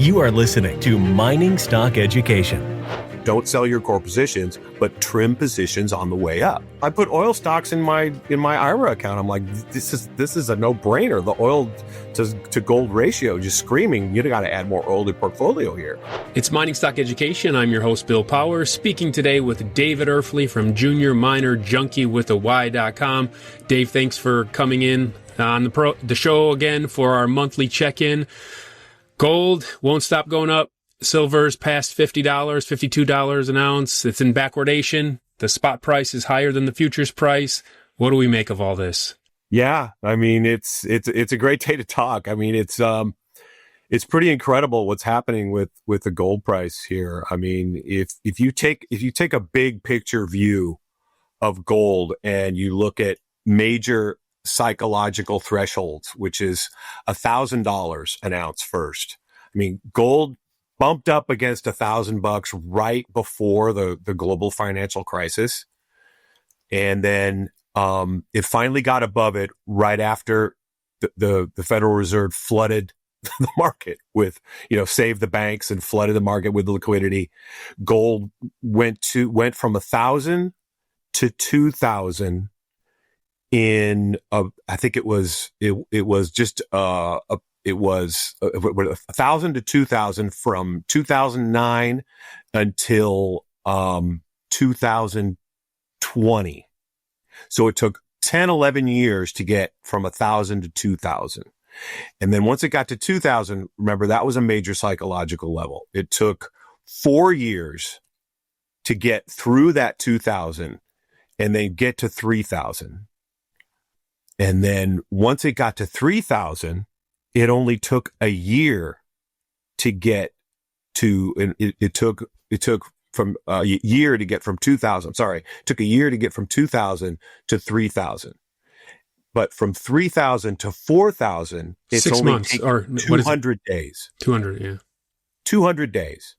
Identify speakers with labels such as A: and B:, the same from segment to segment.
A: You are listening to Mining Stock Education.
B: Don't sell your core positions, but trim positions on the way up. I put oil stocks in my IRA account. I'm like, this is a no-brainer. The oil to gold ratio just screaming. You got to add more oil to your portfolio here.
C: It's Mining Stock Education. I'm your host, Bill Power, speaking today with David Erfle from Junior Miner Junky with a Y.com. Dave, thanks for coming in on the show again for our monthly check-in. Gold won't stop going up. Silver's past $50, $52 an ounce. It's in backwardation. The spot price is higher than the futures price. What do we make of all this?
B: Yeah, I mean, it's a great day to talk. I mean, it's pretty incredible what's happening with the gold price here. I mean, if you take a big picture view of gold and you look at major psychological thresholds, which is $1,000 an ounce first. I mean, gold bumped up against $1,000 right before the global financial crisis. And then it finally got above it right after the Federal Reserve flooded the market with, saved the banks and flooded the market with liquidity. Gold went from 1,000 to 2,000 in I think it was 1,000 to 2,000 from 2009 until 2020. So it took 10, 11 years to get from 1,000 to 2,000. And then once it got to 2,000, remember, that was a major psychological level. It took 4 years to get through that 2,000 and then get to 3,000. And then once it got to 3,000, it only took a year to get to, and it took from a year to get from 2,000. Sorry, it took a year to get from 2,000 to 3,000. But from 3,000 to 4,000, it's
C: 6
B: only
C: months or
B: 200 days.
C: 200, yeah.
B: 200 days.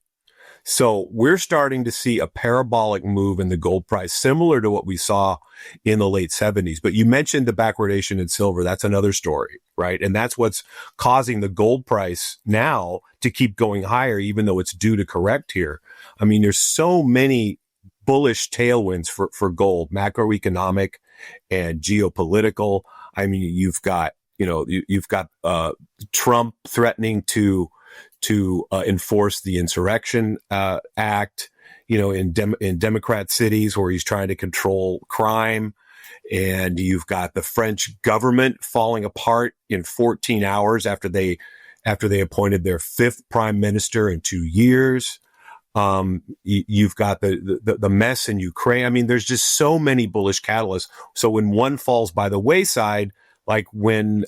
B: So we're starting to see a parabolic move in the gold price, similar to what we saw in the late 70s. But you mentioned the backwardation in silver. That's another story, right? And that's what's causing the gold price now to keep going higher, even though it's due to correct here. I mean, there's so many bullish tailwinds for gold, macroeconomic and geopolitical. I mean, you've got Trump threatening to enforce the Insurrection Act, in Democrat cities where he's trying to control crime. And you've got the French government falling apart in 14 hours after they appointed their fifth prime minister in 2 years. You've got the mess in Ukraine. I mean, there's just so many bullish catalysts. So when one falls by the wayside, like when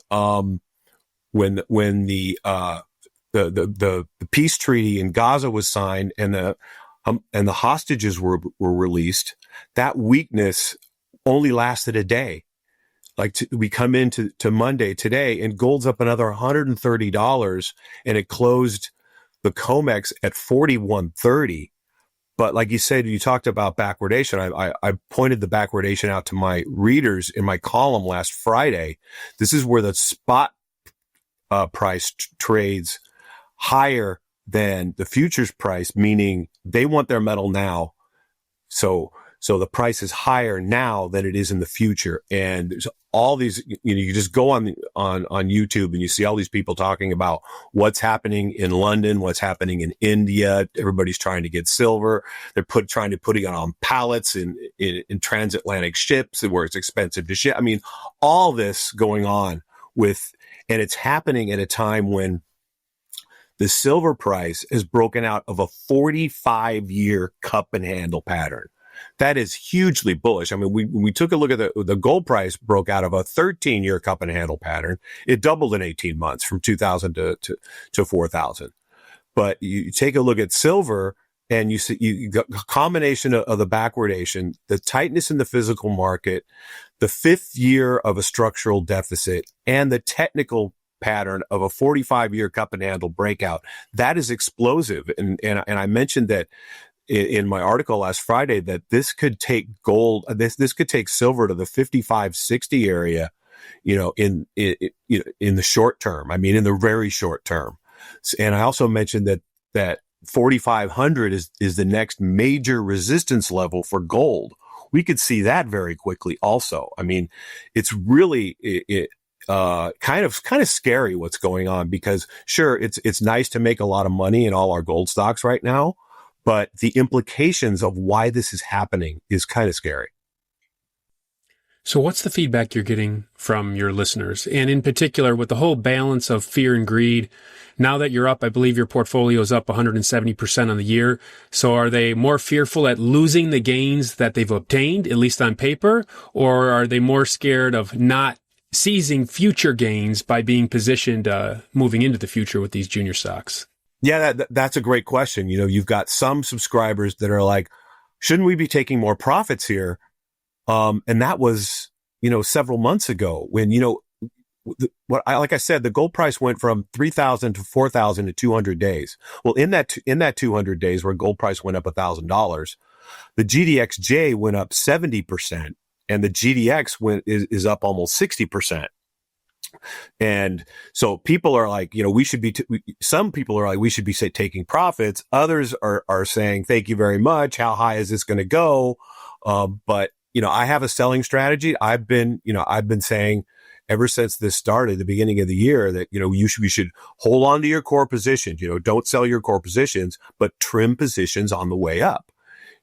B: the peace treaty in Gaza was signed and the hostages were released, that weakness only lasted a day. We come into Monday today and gold's up another $130 and it closed the COMEX at 41.30. But like you said, you talked about backwardation. I pointed the backwardation out to my readers in my column last Friday. This is where the spot price trades higher than the futures price, meaning they want their metal now. So the price is higher now than it is in the future. And there's all these, you just go on YouTube and you see all these people talking about what's happening in London, what's happening in India. Everybody's trying to get silver. They're trying to put it on pallets in transatlantic ships where it's expensive to ship. I mean, all this going on and it's happening at a time when the silver price is broken out of a 45-year cup and handle pattern. That is hugely bullish. I mean, we took a look at the gold price broke out of a 13-year cup and handle pattern. It doubled in 18 months from 2,000 to 4,000. But you take a look at silver and you see you got a combination of the backwardation, the tightness in the physical market, the fifth year of a structural deficit, and the technical pattern of a 45-year cup and handle breakout. That is explosive. And I mentioned that in my article last Friday that this could take gold, this could take silver to the 55-60 area, in the short term. I mean, in the very short term. And I also mentioned that 4,500 is the next major resistance level for gold. We could see that very quickly also. I mean, it's really, kind of scary what's going on, because sure, it's nice to make a lot of money in all our gold stocks right now, but the implications of why this is happening is kind of scary.
C: So what's the feedback you're getting from your listeners? And in particular, with the whole balance of fear and greed, now that you're up, I believe your portfolio is up 170% on the year. So are they more fearful at losing the gains that they've obtained, at least on paper? Or are they more scared of not seizing future gains by being positioned moving into the future with these junior stocks?
B: Yeah, that's a great question. You've got some subscribers that are like, shouldn't we be taking more profits here? And that was, several months ago when, like I said, the gold price went from 3,000 to 4,000 in 200 days. Well, in that 200 days where gold price went up $1,000, the GDXJ went up 70%, and the GDX is up almost 60%. And so people are like, some people are like, we should be taking profits. Others are saying, thank you very much. How high is this going to go? But I have a selling strategy. I've been saying ever since this started, the beginning of the year, that, you should hold on to your core positions. Don't sell your core positions, but trim positions on the way up.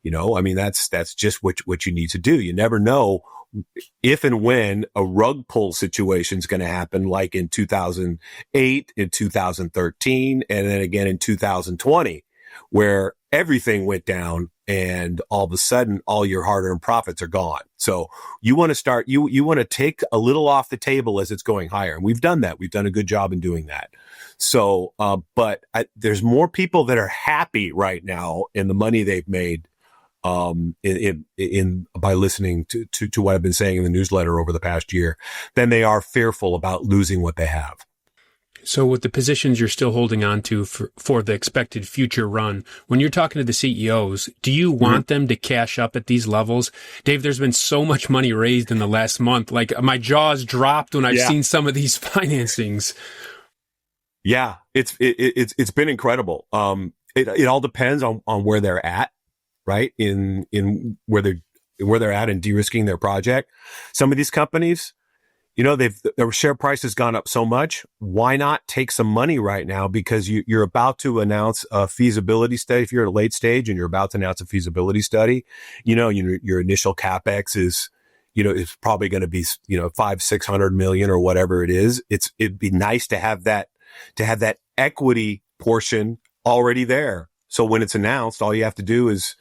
B: That's just what you need to do. You never know if and when a rug pull situation is going to happen, like in 2008, in 2013, and then again in 2020, where everything went down and all of a sudden all your hard-earned profits are gone. So you want to start, you want to take a little off the table as it's going higher. And we've done that. We've done a good job in doing that. So, but there's more people that are happy right now in the money they've made, by listening to what I've been saying in the newsletter over the past year, than they are fearful about losing what they have.
C: So with the positions you're still holding on to for the expected future run, when you're talking to the CEOs, do you want them to cash up at these levels? Dave, there's been so much money raised in the last month. Like, my jaw's dropped when I've seen some of these financings.
B: Yeah, it's been incredible. It all depends on where they're at, right? In where they're at in de-risking their project. Some of these companies, their share price has gone up so much. Why not take some money right now? Because you're about to announce a feasibility study. If you're at a late stage and you're about to announce a feasibility study, your initial capex is probably going to be, $500-600 million or whatever it is. It'd be nice to have that equity portion already there. So when it's announced, all you have to do is,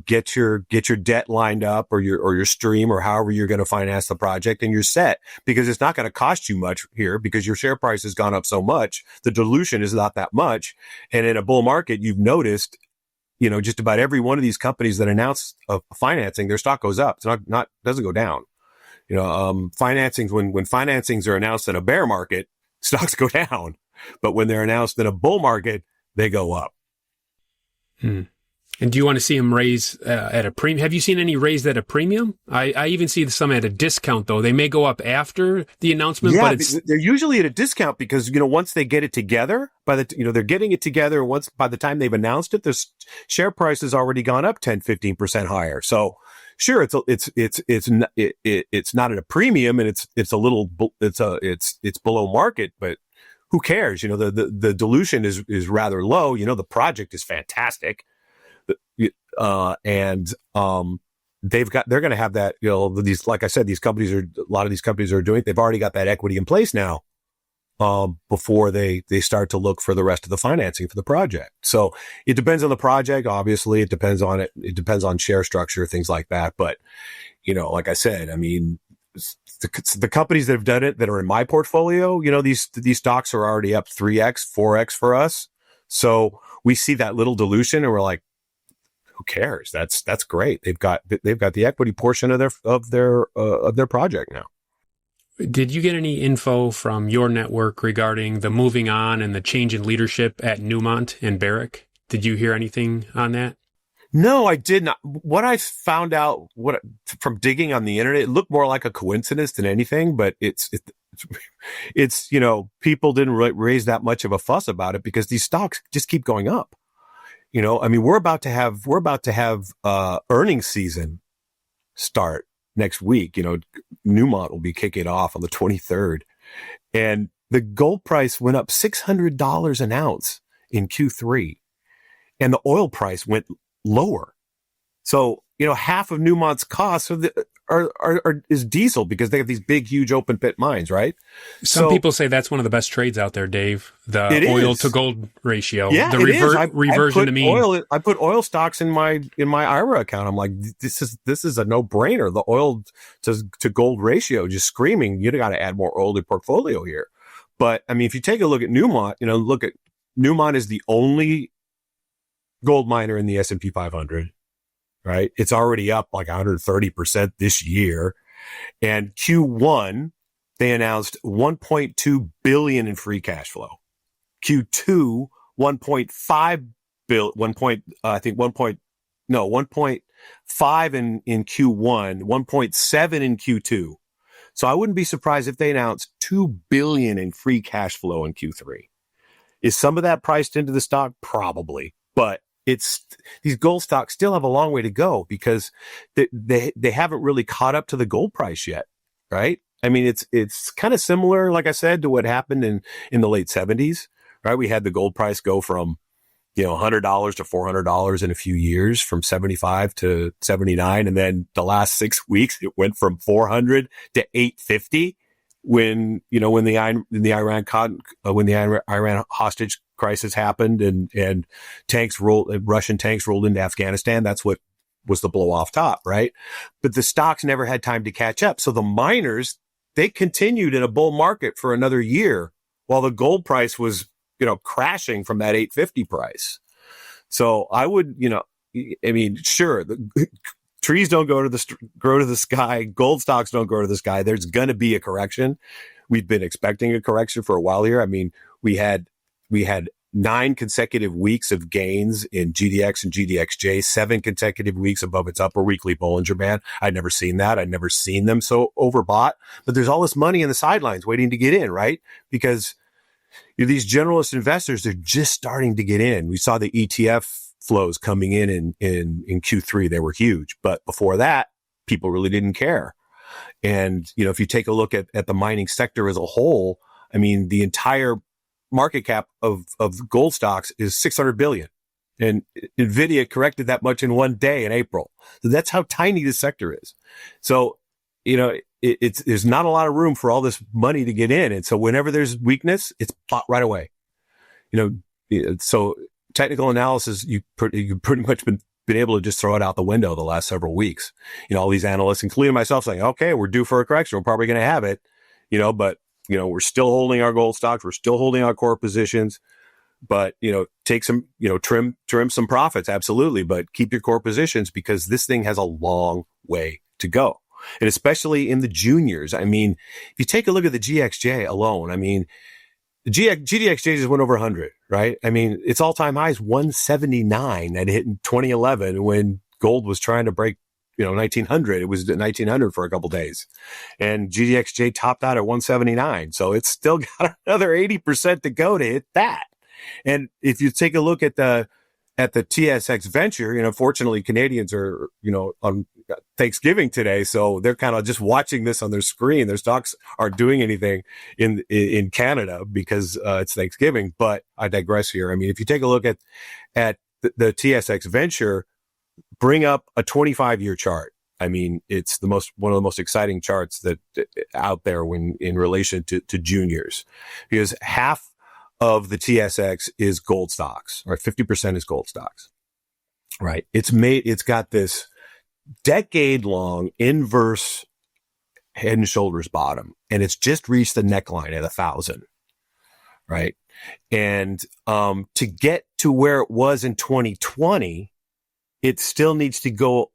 B: get your debt lined up, or your stream, or however you're going to finance the project, and you're set, because it's not going to cost you much here, because your share price has gone up so much. The dilution is not that much. And in a bull market, you've noticed, just about every one of these companies that announce financing, their stock goes up. It's not doesn't go down. Financings, when financings are announced in a bear market, stocks go down. But when they're announced in a bull market, they go up.
C: And do you want to see them raise at a premium? Have you seen any raised at a premium? I even see some at a discount, though. They may go up after the announcement, but
B: they're usually at a discount because, once they get it together, they're getting it together. Once by the time they've announced it, the share price has already gone up 10-15% higher. So sure, it's not at a premium, and it's below market, but who cares? The dilution is rather low. The project is fantastic. They're going to have that, these, like I said, a lot of these companies are doing it. They've already got that equity in place now, before they start to look for the rest of the financing for the project. So it depends on the project. Obviously it depends on share structure, things like that. But, like I said, I mean, the companies that have done it that are in my portfolio, these stocks are already up 3x, 4x for us. So we see that little dilution and we're like, who cares? That's great. They've got the equity portion of their project now.
C: Did you get any info from your network regarding the moving on and the change in leadership at Newmont and Barrick? Did you hear anything on that?
B: No, I did not. What I found out from digging on the internet, it looked more like a coincidence than anything, but it's, people didn't raise that much of a fuss about it because these stocks just keep going up. I mean, we're about to have earnings season start next week. Newmont will be kicking off on the 23rd, and the gold price went up $600 an ounce in Q3, and the oil price went lower. So, half of Newmont's costs is diesel because they have these big, huge open pit mines, right?
C: Some people say that's one of the best trades out there, Dave. The oil to gold ratio.
B: Yeah,
C: the reversion to mean.
B: I put oil stocks in my IRA account. I'm like, this is a no brainer. The oil to gold ratio, just screaming, you got to add more oil to your portfolio here. But I mean, if you take a look at Newmont, Newmont is the only gold miner in the S&P 500. Right. It's already up like 130% this year. And Q1, they announced 1.2 billion in free cash flow. Q2, 1.5 in Q1, 1.7 in Q2. So I wouldn't be surprised if they announced 2 billion in free cash flow in Q3. Is some of that priced into the stock? Probably, but these gold stocks still have a long way to go because they haven't really caught up to the gold price yet, right? I mean, it's kind of similar, like I said, to what happened in the late 70s, right? We had the gold price go from, $100 to $400 in a few years, from 75 to 79. And then the last 6 weeks, it went from 400 to 850 when the Iran hostage crisis happened and Russian tanks rolled into Afghanistan. That's what was the blow off top, right? But the stocks never had time to catch up. So the miners, they continued in a bull market for another year while the gold price was, crashing from that 850 price. So I would, sure, the trees don't grow to the sky. Gold stocks don't grow to the sky. There's going to be a correction. We've been expecting a correction for a while here. I mean, we had 9 consecutive weeks of gains in GDX and GDXJ, 7 consecutive weeks above its upper weekly Bollinger Band. I'd never seen that. I'd never seen them so overbought. But there's all this money in the sidelines waiting to get in, right? Because these generalist investors, they're just starting to get in. We saw the ETF flows coming in Q3. They were huge. But before that, people really didn't care. And, if you take a look at the mining sector as a whole, I mean, the entire market cap of gold stocks is 600 billion. And NVIDIA corrected that much in one day in April. So that's how tiny this sector is. So, there's not a lot of room for all this money to get in. And so whenever there's weakness, it's bought right away. So technical analysis, you've pretty much been able to just throw it out the window the last several weeks. All these analysts, including myself, saying, okay, we're due for a correction. We're probably going to have it, but we're still holding our gold stocks. We're still holding our core positions, but, take some, trim some profits. Absolutely. But keep your core positions because this thing has a long way to go. And especially in the juniors. I mean, if you take a look at the GXJ alone, I mean, the GDXJ just went over 100, right? I mean, its all-time high is 179 that hit in 2011 when gold was trying to break, 1900. It was at 1900 for a couple days. And GDXJ topped out at 179. So it's still got another 80% to go to hit that. And if you take a look at the TSX Venture, fortunately Canadians are, on Thanksgiving today. So they're kind of just watching this on their screen. Their stocks aren't doing anything in Canada because it's Thanksgiving. But I digress here. I mean, if you take a look at the TSX Venture, bring up a 25-year chart. I mean, it's one of the most exciting charts that out there when in relation to juniors, because half of the TSX is gold stocks, right? 50% is gold stocks, right? It's got this decade-long inverse head and shoulders bottom, and it's just reached the neckline at 1,000, right? And to get to where it was in 2020, it still needs to go.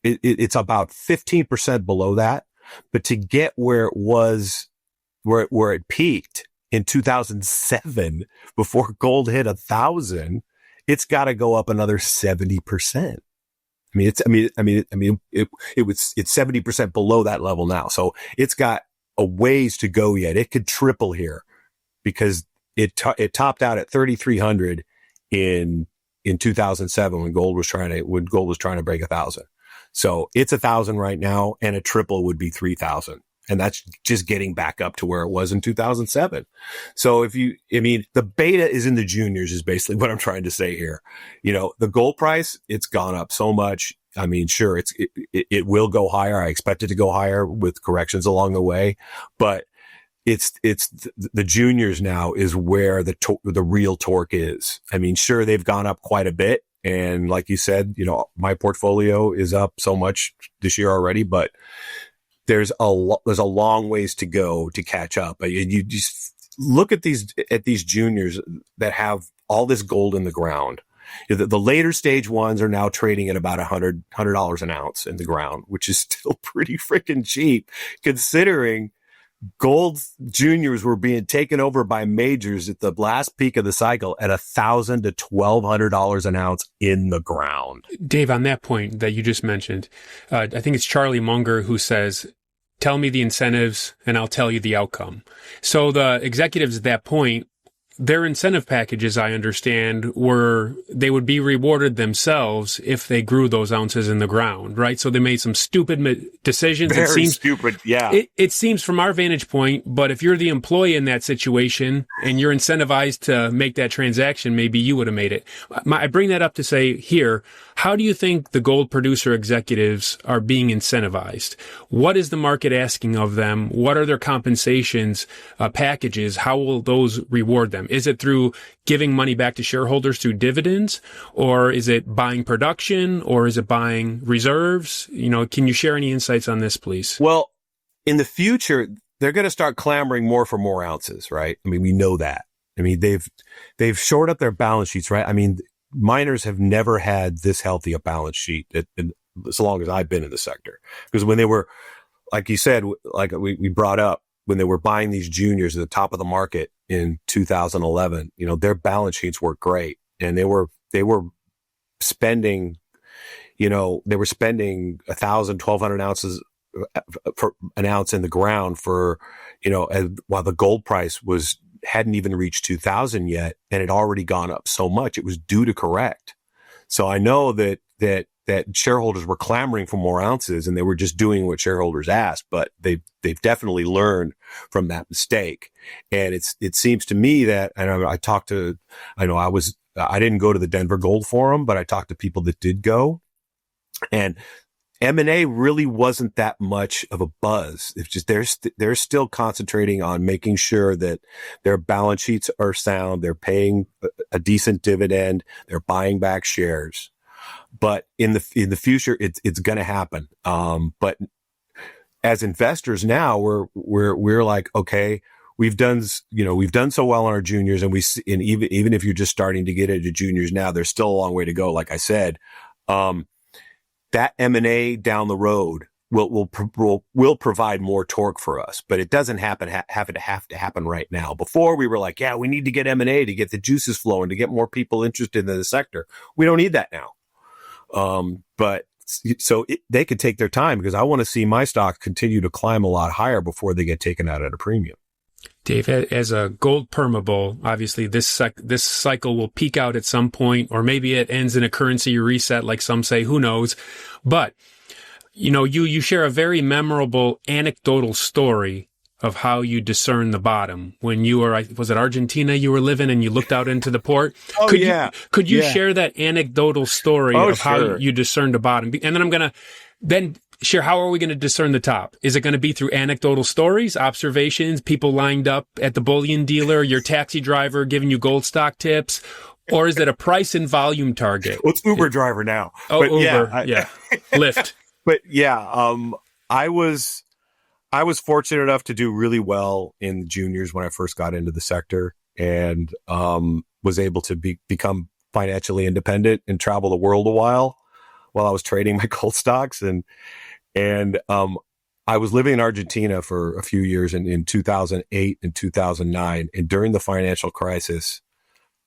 B: It's about 15% below that, but to get where it was, where it peaked in 2007 before gold hit 1,000, it's got to go up another 70%. It's 70% below that level now. So it's got a ways to go yet. It could triple here because it topped out at 3,300 in 2007 when gold was trying to break 1,000. So it's 1,000 right now, and a triple would be 3,000. And that's just getting back up to where it was in 2007. So the beta is in the juniors is basically what I'm trying to say here. The gold price, it's gone up so much. Sure, it will go higher. I expect it to go higher with corrections along the way, but it's the juniors now is where the real torque is. Sure, they've gone up quite a bit. And like you said, my portfolio is up so much this year already, but there's a long ways to go to catch up. You just look at these juniors that have all this gold in the ground. The later stage ones are now trading at about $100 an ounce in the ground, which is still pretty freaking cheap considering gold juniors were being taken over by majors at the last peak of the cycle at $1,000 to $1,200 an ounce in the ground.
C: Dave, on that point that you just mentioned, I think it's Charlie Munger who says, tell me the incentives and I'll tell you the outcome. So the executives at that point, their incentive packages, I understand, they would be rewarded themselves if they grew those ounces in the ground, right? So they made some stupid decisions.
B: Very stupid, yeah.
C: It seems from our vantage point, but if you're the employee in that situation and you're incentivized to make that transaction, maybe you would have made it. I bring that up to say here, how do you think the gold producer executives are being incentivized? What is the market asking of them? What are their compensations packages? How will those reward them? Is it through giving money back to shareholders through dividends, or is it buying production, or is it buying reserves? Can you share any insights on this, please?
B: Well, in the future, they're going to start clamoring more for more ounces, right? We know that. They've shored up their balance sheets, right? Miners have never had this healthy a balance sheet as long as I've been in the sector. Because when they were, like you said, like we brought up, when they were buying these juniors at the top of the market in 2011, their balance sheets were great, and they were spending, they were spending 1,000, 1,200 ounces for an ounce in the ground for, while the gold price hadn't even reached 2,000 yet, and it already gone up so much, it was due to correct. So I know that shareholders were clamoring for more ounces, and they were just doing what shareholders asked, but they've definitely learned from that mistake. And it seems to me that, I didn't go to the Denver Gold Forum, but I talked to people that did go, and M&A really wasn't that much of a buzz. It's just they're still concentrating on making sure that their balance sheets are sound. They're paying a decent dividend. They're buying back shares. But in the future, it's going to happen. But as investors now, we're like, okay, we've done so well on our juniors, and even if you're just starting to get into juniors now, there's still a long way to go. Like I said, that M&A down the road will provide more torque for us, but it doesn't have to happen right now. Before, we were like, yeah, we need to get M&A to get the juices flowing, to get more people interested in the sector. We don't need that now. But so they could take their time, because I want to see my stock continue to climb a lot higher before they get taken out at a premium.
C: Dave, as a gold permabull, obviously this cycle will peak out at some point, or maybe it ends in a currency reset, like some say, who knows? But, you share a very memorable anecdotal story of how you discern the bottom. When you were, was it Argentina you were living, and you looked out into the port?
B: Oh,
C: Could you share that anecdotal story of how you discerned the bottom? And then I'm going to share, how are we going to discern the top? Is it going to be through anecdotal stories, observations, people lined up at the bullion dealer, your taxi driver giving you gold stock tips, or is it a price and volume target?
B: Well, it's Uber driver now.
C: Oh, but Uber, yeah. Lyft.
B: But yeah, I was fortunate enough to do really well in the juniors when I first got into the sector, and was able to become financially independent and travel the world a while I was trading my gold stocks. And I was living in Argentina for a few years in 2008 and 2009. And during the financial crisis,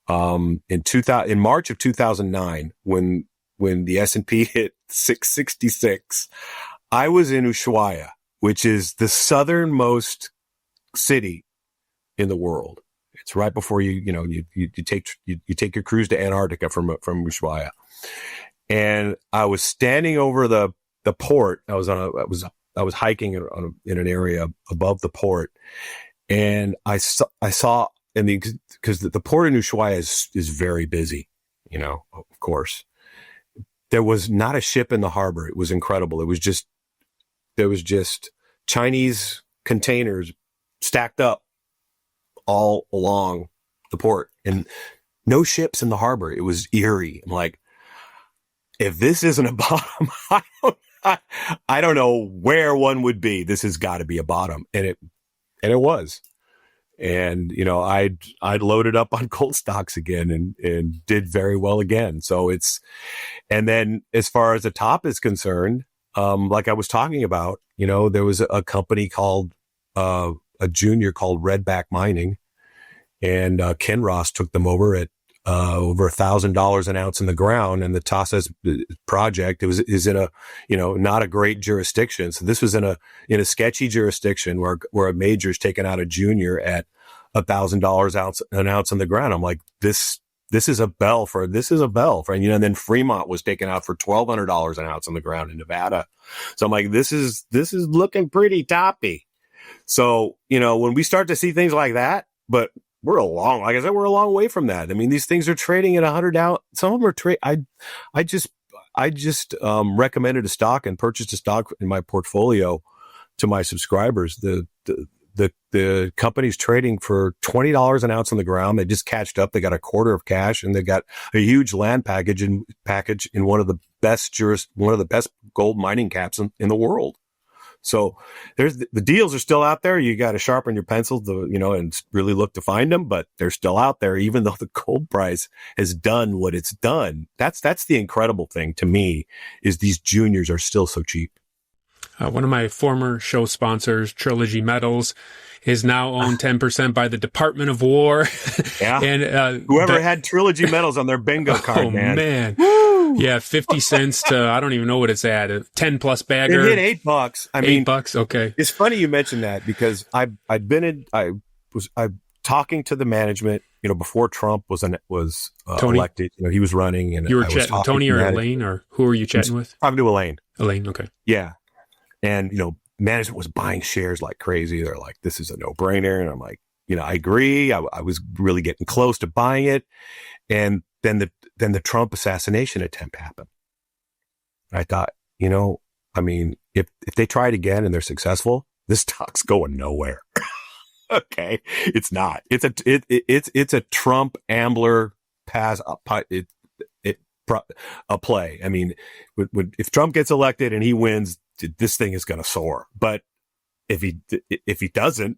B: in March of 2009, when the S&P hit 666, I was in Ushuaia, which is the southernmost city in the world. It's right before you take your cruise to Antarctica from Ushuaia. And I was standing over the port. I was hiking in an area above the port, and I saw because the port in Ushuaia is very busy, of course. There was not a ship in the harbor. It was incredible. There was just Chinese containers stacked up all along the port and no ships in the harbor. It was eerie. I'm like, if this isn't a bottom, I don't know where one would be. This has got to be a bottom. And it was. And, I'd loaded up on gold stocks again and did very well again. So and then as far as the top is concerned, like I was talking about, there was a company called, a junior called Redback Mining, and Ken Ross took them over at over $1,000 an ounce in the ground. And the Tasas project is in a not a great jurisdiction. So this was in a sketchy jurisdiction where a major's taken out a junior at $1,000 an ounce in the ground. I'm like, this is a bell for, and then Fremont was taken out for $1,200 an ounce on the ground in Nevada. So I'm like, this is looking pretty toppy. So, when we start to see things like that, but we're a long way from that. I mean, these things are trading at 100 out. Some of them are I just recommended a stock and purchased a stock in my portfolio to my subscribers. The company's trading for $20 an ounce on the ground. They just cashed up. They got a quarter of cash, and they got a huge land package in one of the best gold mining caps in the world. So the deals are still out there. You got to sharpen your pencils, and really look to find them, but they're still out there, even though the gold price has done what it's done. That's the incredible thing to me, is these juniors are still so cheap.
C: One of my former show sponsors, Trilogy Metals, is now owned 10% by the Department of War.
B: Yeah.
C: And
B: whoever had Trilogy Metals on their bingo card, man.
C: Woo! Yeah, 50 cents to, I don't even know what it's at, a 10 plus bagger.
B: It hit $8. I mean,
C: $8. Okay.
B: It's funny you mentioned that, because I was talking to the management, before Trump was elected. He was running, and
C: you were chatting with Tony or Elaine, or who are you chatting with?
B: I'm to Elaine.
C: Elaine. Okay.
B: Yeah. And, management was buying shares like crazy. They're like, this is a no-brainer. And I'm like, I agree. I was really getting close to buying it. And then the Trump assassination attempt happened. I thought, if they try it again and they're successful, this stock's going nowhere. Okay. It's not. It's a Trump Ambler pass a play. I mean, if Trump gets elected and he wins, this thing is going to soar. But if he doesn't,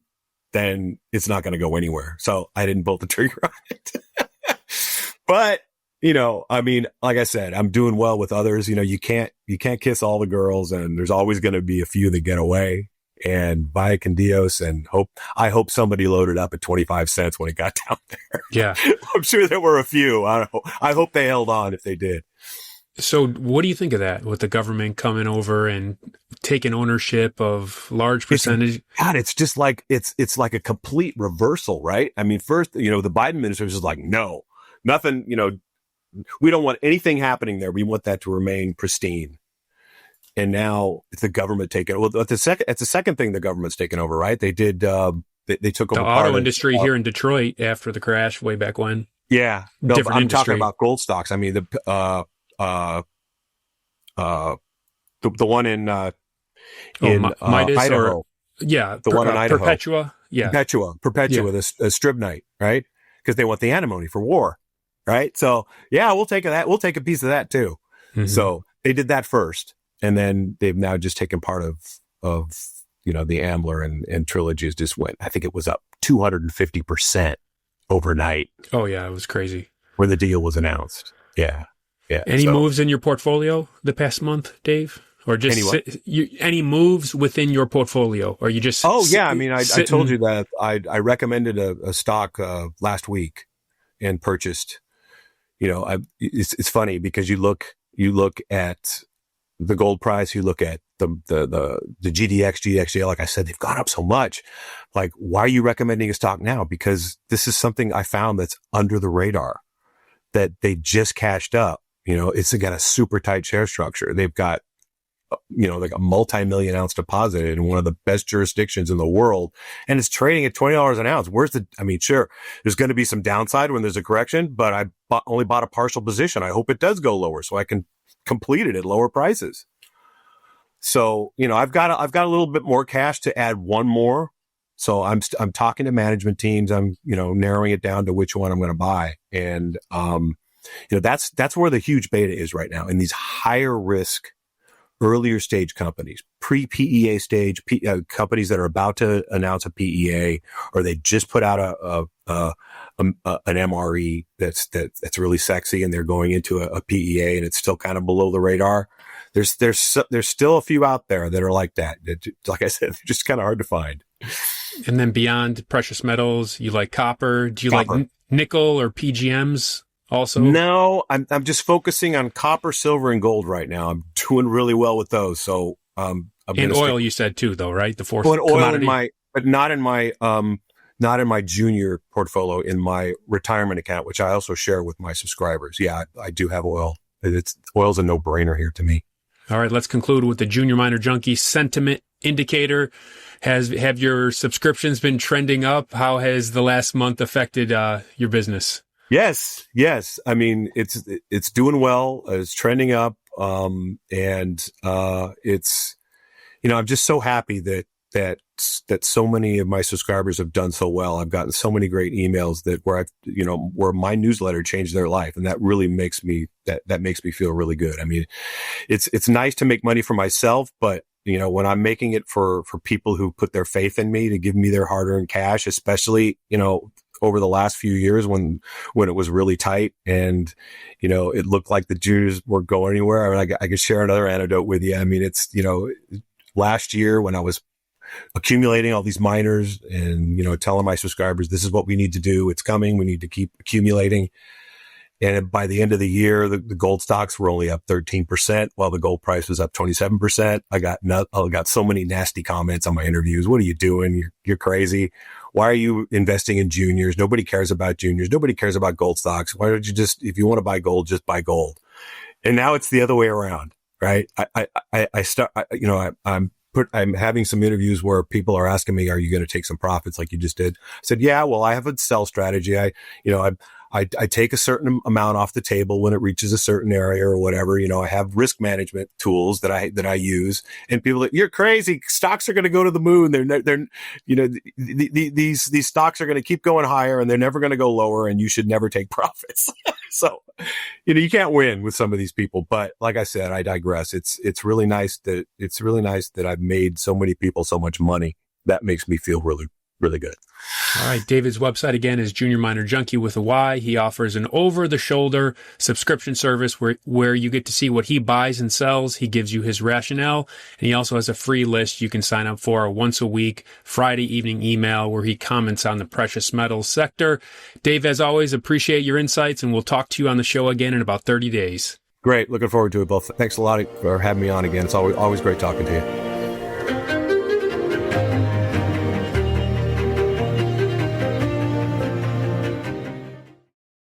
B: then it's not going to go anywhere. So I didn't pull the trigger on it. But, like I said, I'm doing well with others. You can't kiss all the girls, and there's always going to be a few that get away. And vaya con Dios, and I hope somebody loaded up at 25 cents when it got down there.
C: Yeah.
B: I'm sure there were a few. I hope they held on if they did.
C: So what do you think of that, with the government coming over and taking ownership of large percentage?
B: It's just like, it's like a complete reversal, right? I mean, first, the Biden administration was like, no, nothing, we don't want anything happening there. We want that to remain pristine. And now it's the government taking, well, it's the second thing the government's taken over, right? They did, they took over
C: the auto industry here in Detroit after the crash way back when.
B: Yeah. No,
C: different
B: I'm
C: industry.
B: talking about gold stocks. I mean, the one in
C: Midas,
B: Idaho.
C: or the
B: one in Idaho.
C: Perpetua. Yeah.
B: Perpetua, the strychnite, right? Because they want the antimony for war, right? So yeah, we'll take a piece of that too. Mm-hmm. So they did that first, and then they've now just taken part of the Ambler and Trilogies just went. I think it was up 250% overnight.
C: Oh yeah, it was crazy
B: when the deal was announced. Yeah. Yeah.
C: Any moves in your portfolio the past month, Dave? Or just any moves within your portfolio? Or you just
B: I mean, I told you that I recommended a stock last week, and purchased. It's funny because you look at the gold price, you look at the GDX, GXGL, like I said, they've gone up so much. Like, why are you recommending a stock now? Because this is something I found that's under the radar, that they just cashed up. It's got a super tight share structure. They've got, like a multi-million ounce deposit in one of the best jurisdictions in the world. And it's trading at $20 an ounce. Sure, there's going to be some downside when there's a correction, but I only bought a partial position. I hope it does go lower so I can complete it at lower prices. So, I've got a little bit more cash to add one more. So I'm talking to management teams. I'm, narrowing it down to which one I'm going to buy. And, that's where the huge beta is right now in these higher risk, earlier stage companies, pre-PEA stage, companies that are about to announce a PEA, or they just put out an MRE that's really sexy, and they're going into a PEA, and it's still kind of below the radar. There's still a few out there that are like that. Like I said, they're just kind of hard to find.
C: And then beyond precious metals, you like copper? Do you like nickel or PGMs? Also, no, I'm just focusing on copper, silver, and gold right now. I'm doing really well with those. So, and oil, you said too, though, right? The fourth commodity. But not in my junior portfolio, in my retirement account, which I also share with my subscribers. Yeah, I do have oil. Oil's a no-brainer here to me. All right, let's conclude with the Junior Miner Junky sentiment indicator. Have your subscriptions been trending up? How has the last month affected your business? Yes. I mean, it's doing well. It's trending up. And it's, I'm just so happy that so many of my subscribers have done so well. I've gotten so many great emails where my newsletter changed their life. And that really makes me feel really good. I mean, it's nice to make money for myself, but when I'm making it for people who put their faith in me to give me their hard-earned cash, especially, over the last few years when it was really tight and, it looked like the juniors weren't going anywhere. I mean, I could share another anecdote with you. I mean, it's, last year when I was accumulating all these miners and, telling my subscribers, this is what we need to do. It's coming. We need to keep accumulating. And by the end of the year, the gold stocks were only up 13%, while the gold price was up 27%. I got so many nasty comments on my interviews. What are you doing? You're crazy. Why are you investing in juniors? Nobody cares about juniors. Nobody cares about gold stocks. Why don't you if you want to buy gold, just buy gold? And now it's the other way around, right? I'm having some interviews where people are asking me, are you going to take some profits like you just did? I said, yeah, well, I have a sell strategy. I take a certain amount off the table when it reaches a certain area or whatever. I have risk management tools that I use, and people are, you're crazy. Stocks are going to go to the moon. These stocks are going to keep going higher and they're never going to go lower, and you should never take profits. So, you can't win with some of these people, but like I said, I digress. It's really nice that I've made so many people so much money. That makes me feel really, really good. All right. David's website again is Junior Miner Junky with a Y. He offers an over-the-shoulder subscription service where you get to see what he buys and sells. He gives you his rationale, and he also has a free list you can sign up for, a once-a-week Friday evening email where he comments on the precious metals sector. Dave, as always, appreciate your insights, and we'll talk to you on the show again in about 30 days. Great. Looking forward to it, both. Thanks a lot for having me on again. It's always great talking to you.